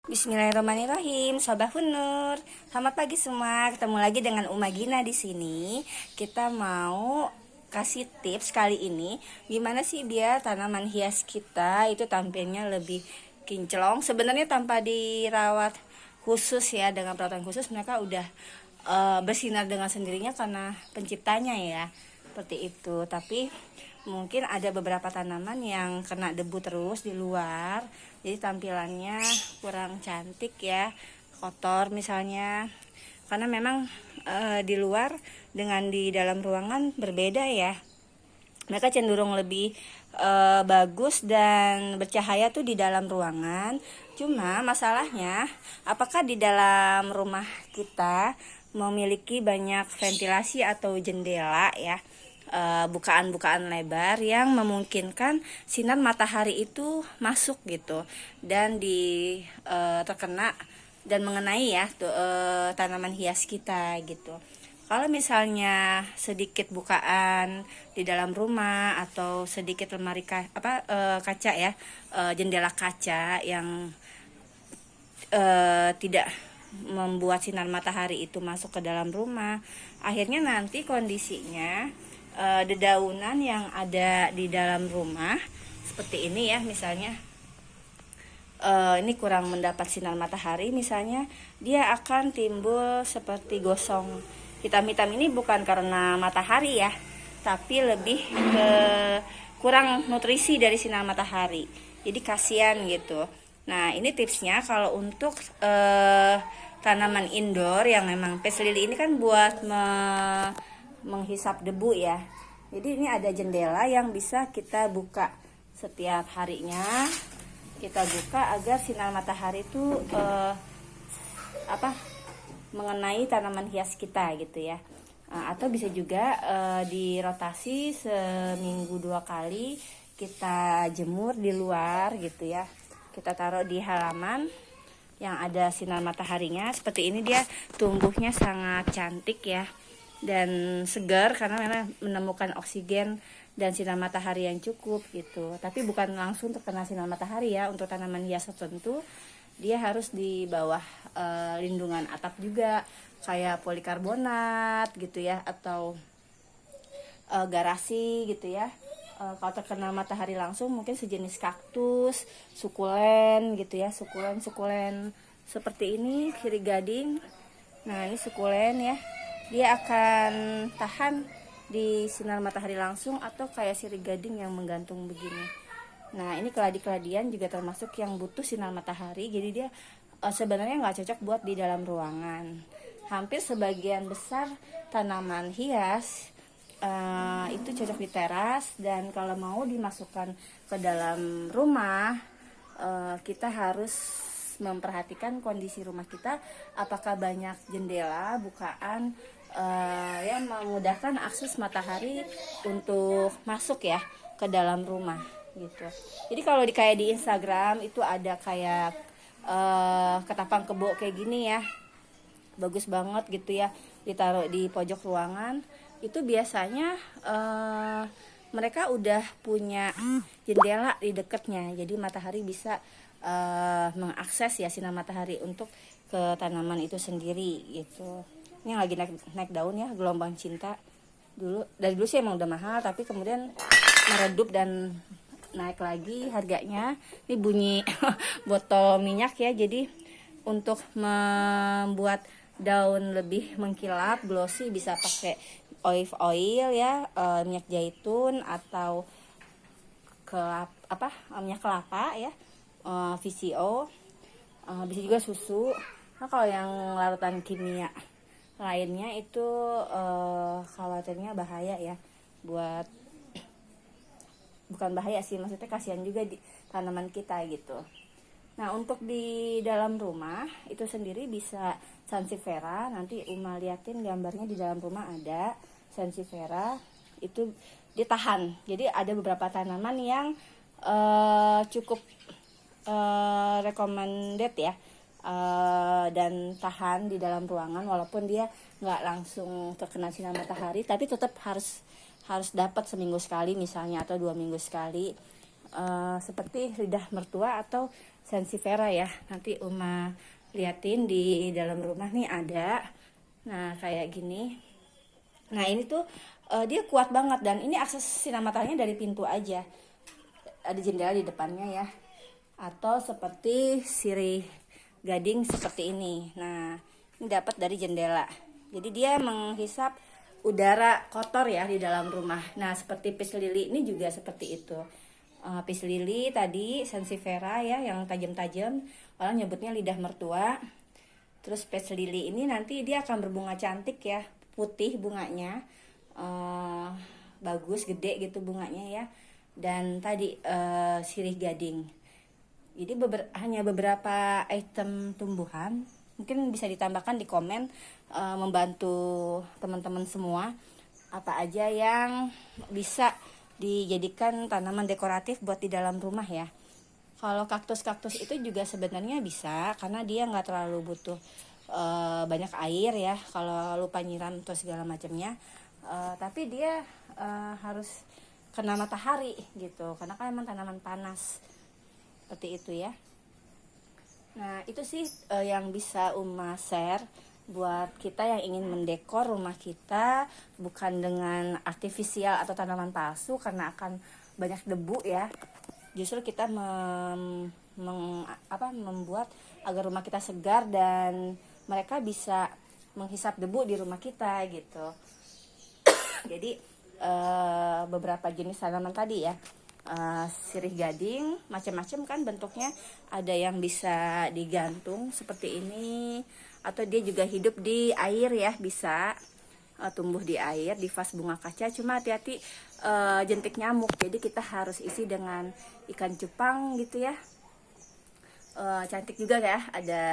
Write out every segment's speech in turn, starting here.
Bismillahirrahmanirrahim, Sobat Hunur. Selamat pagi semua. Ketemu lagi dengan Uma Gina di sini. Kita mau kasih tips kali ini gimana sih biar tanaman hias kita itu tampilnya lebih kinclong. Sebenarnya tanpa dirawat khusus ya, dengan perawatan khusus mereka udah bersinar dengan sendirinya karena penciptanya ya. Seperti itu. Tapi mungkin ada beberapa tanaman yang kena debu terus di luar, jadi tampilannya kurang cantik ya, kotor misalnya, karena memang di luar dengan di dalam ruangan berbeda ya. Mereka cenderung lebih bagus dan bercahaya tuh di dalam ruangan. Cuma masalahnya, apakah di dalam rumah kita memiliki banyak ventilasi atau jendela ya, bukaan-bukaan lebar yang memungkinkan sinar matahari itu masuk gitu dan terkena dan mengenai ya tanaman hias kita gitu. Kalau misalnya sedikit bukaan di dalam rumah atau sedikit lemari kaca ya, jendela kaca yang tidak membuat sinar matahari itu masuk ke dalam rumah, akhirnya nanti kondisinya dedaunan yang ada di dalam rumah seperti ini ya, misalnya ini kurang mendapat sinar matahari misalnya, dia akan timbul seperti gosong hitam-hitam. Ini bukan karena matahari ya, tapi lebih ke kurang nutrisi dari sinar matahari, jadi kasihan gitu. Nah, ini tipsnya kalau untuk tanaman indoor yang memang peace lily ini kan buat menghisap debu ya. Jadi ini ada jendela yang bisa kita buka setiap harinya. Kita buka agar sinar matahari itu mengenai tanaman hias kita gitu ya. Atau bisa juga dirotasi seminggu 2 kali kita jemur di luar gitu ya. Kita taruh di halaman yang ada sinar mataharinya. Seperti ini dia tumbuhnya sangat cantik ya dan segar karena memang menemukan oksigen dan sinar matahari yang cukup gitu. Tapi bukan langsung terkena sinar matahari ya. Untuk tanaman hias tertentu dia harus di bawah lindungan atap juga, kayak polikarbonat gitu ya, atau garasi gitu ya. Kalau terkena matahari langsung mungkin sejenis kaktus, sukulen gitu ya, sukulen seperti ini, kiri gading. Nah, ini sukulen ya, dia akan tahan di sinar matahari langsung, atau kayak sirih gading yang menggantung begini. Nah, ini keladi-keladian juga termasuk yang butuh sinar matahari, jadi dia sebenarnya nggak cocok buat di dalam ruangan. Hampir sebagian besar tanaman hias itu cocok di teras, dan kalau mau dimasukkan ke dalam rumah kita harus memperhatikan kondisi rumah kita, apakah banyak jendela, bukaan yang memudahkan akses matahari untuk masuk ya ke dalam rumah gitu. Jadi kalau kayak di Instagram itu ada kayak ketapang kebo kayak gini ya, bagus banget gitu ya, ditaruh di pojok ruangan. Itu biasanya mereka udah punya jendela di dekatnya, jadi matahari bisa mengakses ya sinar matahari untuk ke tanaman itu sendiri gitu. Ini lagi naik daun ya, gelombang cinta. Dari dulu sih emang udah mahal, tapi kemudian meredup dan naik lagi harganya. Ini bunyi botol minyak ya, jadi untuk membuat daun lebih mengkilap, glossy, bisa pakai olive oil ya, minyak zaitun, atau minyak kelapa ya, VCO, bisa juga susu. Nah, kalau yang larutan kimia lainnya itu khawatirnya bahaya ya, bukan bahaya sih, maksudnya kasihan juga di tanaman kita gitu. Nah, untuk di dalam rumah itu sendiri bisa sansevieria. Nanti Uma liatin gambarnya, di dalam rumah ada sansevieria, itu ditahan. Jadi ada beberapa tanaman yang cukup recommended ya, dan tahan di dalam ruangan walaupun dia nggak langsung terkena sinar matahari, tapi tetap harus dapat seminggu sekali misalnya, atau 2 minggu sekali, seperti lidah mertua atau sansevieria ya. Nanti Uma liatin di dalam rumah nih ada. Nah kayak gini. Nah ini tuh dia kuat banget, dan ini akses sinar mataharinya dari pintu aja. Ada jendela di depannya ya. Atau seperti sirih gading seperti ini. Nah ini dapat dari jendela. Jadi dia menghisap udara kotor ya di dalam rumah. Nah seperti peace lily ini juga seperti itu. Peace lily tadi sansevieria ya, yang tajam-tajam, orang nyebutnya lidah mertua. Terus peace lily ini nanti dia akan berbunga cantik ya, putih bunganya, bagus, gede gitu bunganya ya. Dan tadi sirih gading. Jadi hanya beberapa item tumbuhan, mungkin bisa ditambahkan di komen, membantu teman-teman semua apa aja yang bisa dijadikan tanaman dekoratif buat di dalam rumah ya. Kalau kaktus-kaktus itu juga sebenarnya bisa, karena dia nggak terlalu butuh banyak air ya, kalau lupa nyiram atau segala macamnya. Tapi dia harus kena matahari gitu, karena kan emang tanaman panas seperti itu ya. Nah itu sih yang bisa Uma share buat kita yang ingin mendekor rumah kita, bukan dengan artifisial atau tanaman palsu, karena akan banyak debu ya. Justru kita membuat agar rumah kita segar dan mereka bisa menghisap debu di rumah kita gitu. Jadi beberapa jenis tanaman tadi ya, sirih gading macam-macam kan bentuknya, ada yang bisa digantung seperti ini, atau dia juga hidup di air ya, bisa tumbuh di air di vas bunga kaca. Cuma hati-hati jentik nyamuk, jadi kita harus isi dengan ikan cupang gitu ya. Cantik juga ya, ada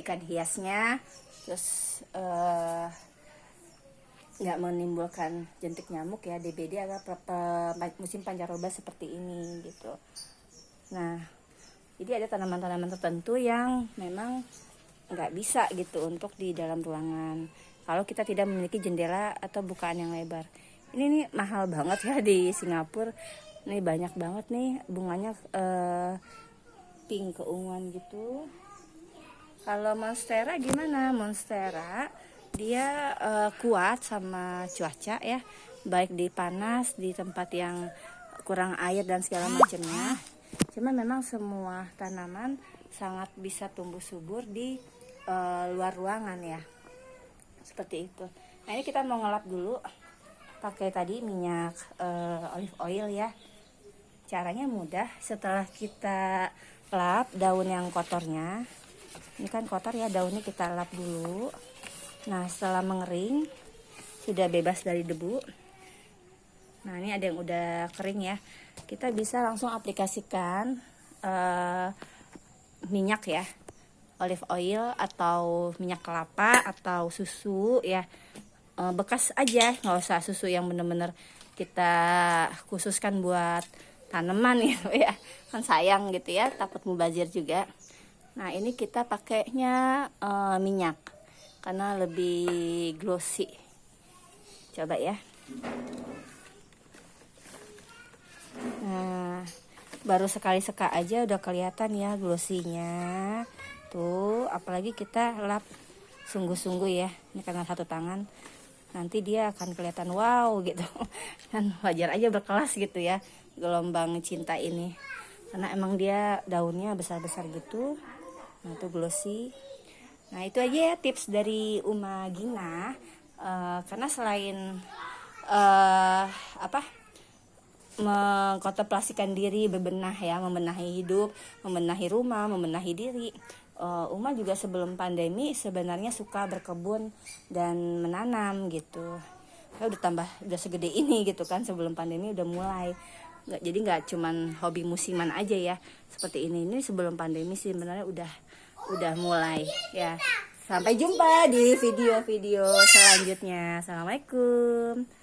ikan hiasnya, terus nggak menimbulkan jentik nyamuk ya, DBD atau musim pancaroba seperti ini gitu. Nah jadi ada tanaman-tanaman tertentu yang memang nggak bisa gitu untuk di dalam ruangan kalau kita tidak memiliki jendela atau bukaan yang lebar. Ini nih mahal banget ya di Singapura. Nih banyak banget nih bunganya, pink keunguan gitu. Kalau monstera gimana? Monstera dia kuat sama cuaca ya, baik di panas, di tempat yang kurang air dan segala macamnya. Cuma memang semua tanaman sangat bisa tumbuh subur di luar ruangan ya, seperti itu. Nah ini kita mau ngelap dulu pakai tadi minyak olive oil ya. Caranya mudah. Setelah kita lap daun yang kotornya, ini kan kotor ya, daunnya kita lap dulu. Nah setelah mengering, sudah bebas dari debu. Nah ini ada yang udah kering ya, kita bisa langsung aplikasikan minyak ya, olive oil atau minyak kelapa atau susu ya, bekas aja, nggak usah susu yang bener-bener kita khususkan buat tanaman gitu ya, kan sayang gitu ya, takut mubazir juga. Nah ini kita pakainya minyak karena lebih glossy. Coba ya. Nah baru sekali seka aja udah kelihatan ya glossinya tuh, apalagi kita lap sungguh-sungguh ya, ini karena satu tangan, nanti dia akan kelihatan wow gitu. Kan wajar aja berkelas gitu ya gelombang cinta ini, karena emang dia daunnya besar-besar gitu. Nah itu glossy. Nah itu aja ya tips dari Uma Gina, karena selain mengkontemplasikan diri, bebenah ya, membenahi hidup, membenahi rumah, membenahi diri, Uma juga sebelum pandemi sebenarnya suka berkebun dan menanam gitu. Udah segede ini gitu kan, sebelum pandemi udah mulai. Jadi nggak cuman hobi musiman aja ya seperti ini sebelum pandemi sih sebenarnya udah mulai ya. Sampai jumpa di video-video selanjutnya. Assalamualaikum.